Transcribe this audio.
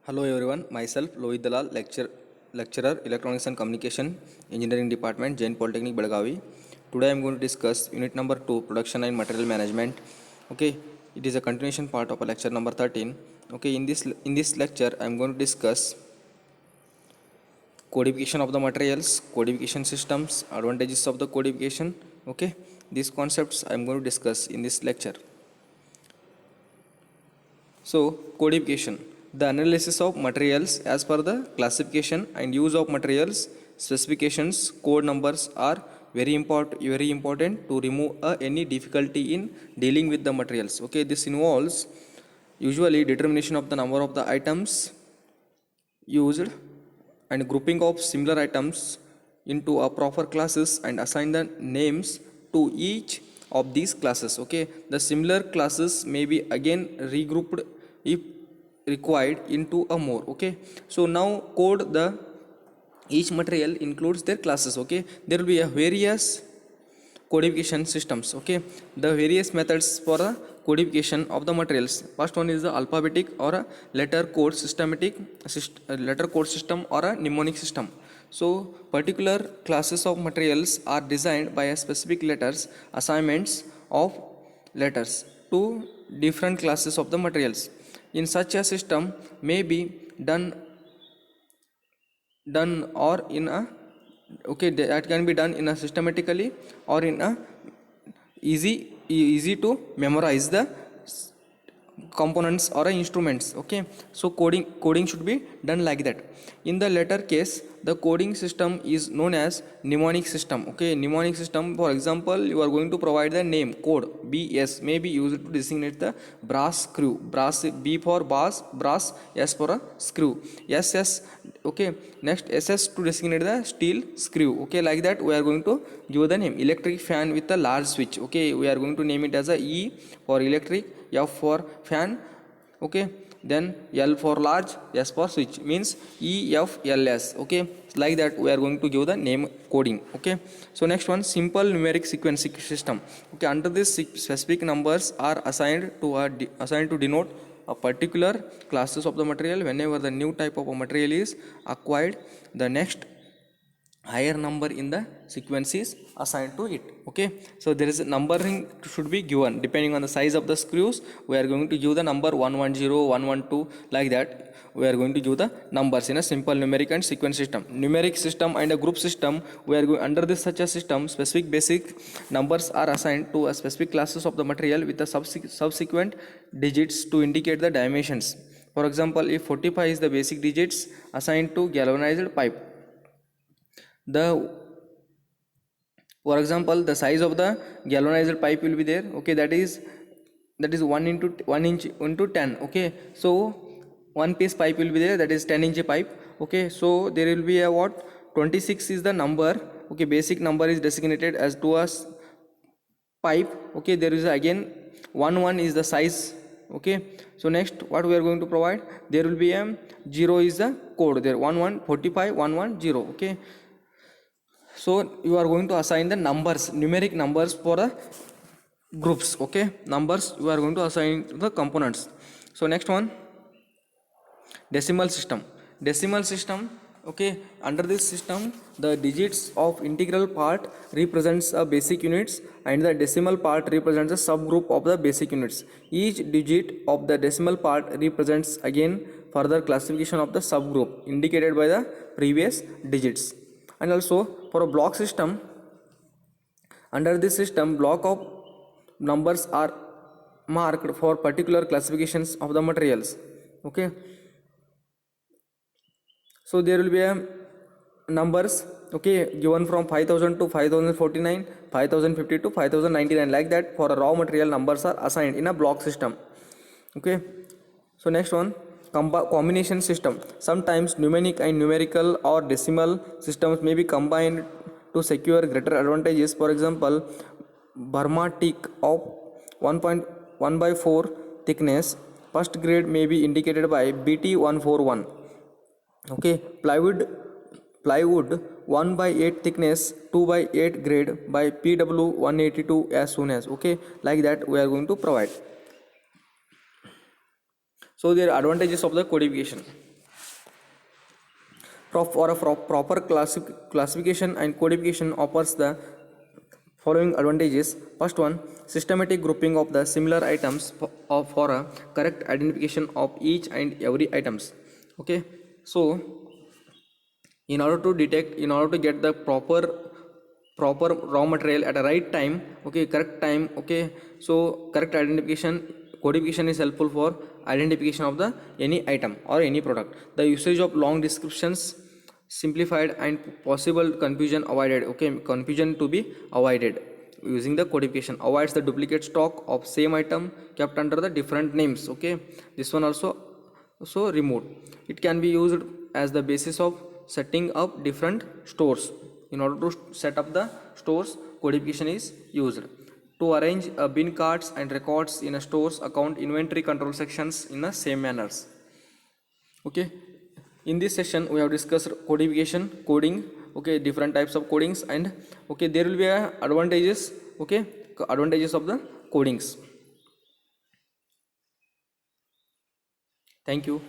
Hello everyone, myself Lohit Dalal, lecturer Electronics and Communication Engineering Department, Jain Polytechnic, Belagavi. Today I am going to discuss unit number 2, Production and Material Management. Okay, it is a continuation part of a lecture number 13. Okay, in this lecture I am going to discuss codification of the materials, codification systems, advantages of the codification. Okay, these concepts I am going to discuss in this lecture. So, codification, the analysis of materials as per the classification and use of materials, specifications, code numbers are very important to remove any difficulty in dealing with the materials. Okay, this involves usually determination of the number of the items used and grouping of similar items into a proper classes and assign the names to each of these classes. Okay, the similar classes may be again regrouped if required into a more. Okay, so now code the each material includes their classes. Okay, there will be a various codification systems. Okay, the various methods for the codification of the materials. First one is the alphabetic or a letter code letter code system or a mnemonic system. So particular classes of materials are designed by a specific letters assignments of letters to different classes of the materials. In such a system may be done or in a, okay, that can be done in a systematically or in a easy to memorize the components or instruments. Okay, so coding should be done like that. In the latter case, the coding system is known as mnemonic system. Okay, mnemonic system, for example, you are going to provide the name code BS may be used to designate the brass screw. Brass, B for brass, S for a screw, SS. Okay, next SS to designate the steel screw. Okay, like that we are going to give the name. Electric fan with a large switch. Okay, we are going to name it as a E for electric, F for fan. Okay, then L for large, S for switch, means EFLS. Okay, like that we are going to give the name coding. Okay, so next one, simple numeric sequencing system. Okay, under this specific numbers are assigned to denote a particular classes of the material. Whenever the new type of a material is acquired, the next higher number in the sequence is assigned to it. Okay, so there is a numbering should be given depending on the size of the screws. We are going to give the number 110, 112, like that we are going to give the numbers in a simple numeric and sequence system. Numeric system and a group system, we are going under this such a system, specific basic numbers are assigned to a specific classes of the material with the subsequent digits to indicate the dimensions. For example, if 45 is the basic digits assigned to galvanized pipe, the, for example, the size of the galvanized pipe will be there. Okay, that is 1 into 1 inch into 10. Okay, so one piece pipe will be there, that is 10-inch pipe. Okay, so there will be a what, 26 is the number. Okay, basic number is designated as to a pipe. Okay, there is again 1 is the size. Okay, so next what we are going to provide, there will be a 0 is the code there, 11 45 110. Okay, so you are going to assign the numbers, numeric numbers for the groups. Okay, numbers you are going to assign to the components. So next one, decimal system. Okay, under this system the digits of integral part represents a basic units and the decimal part represents a subgroup of the basic units. Each digit of the decimal part represents again further classification of the subgroup indicated by the previous digits. And also for a block system, under this system block of numbers are marked for particular classifications of the materials. Okay, so there will be a numbers, okay, given from 5000 to 5049, 5050 to 5099, like that for a raw material numbers are assigned in a block system. Okay, so next one, combination system. Sometimes mnemonic and numerical or decimal systems may be combined to secure greater advantages. For example, Burma teak of 1.1 by 4 thickness, first grade may be indicated by BT141. Okay, plywood 1 by 8 thickness, 2 by 8 grade by PW182 as soon as. Okay, like that we are going to provide. So there are advantages of the codification. proper classification and codification offers the following advantages. First one, systematic grouping of the similar items for a correct identification of each and every items. Okay, so in order to get the proper raw material at a right time, okay, correct time, okay, so correct identification codification is helpful for identification of the any item or any product. The usage of long descriptions simplified and possible confusion avoided, okay, confusion to be avoided using the codification, avoids the duplicate stock of same item kept under the different names, okay, this one also removed. It can be used as the basis of setting up different stores. In order to set up the stores, codification is used. To arrange bin cards and records in a store's account inventory control sections in the same manners. Okay, in this session we have discussed codification, coding, okay, different types of codings, and okay, there will be advantages, okay, advantages of the codings. Thank you.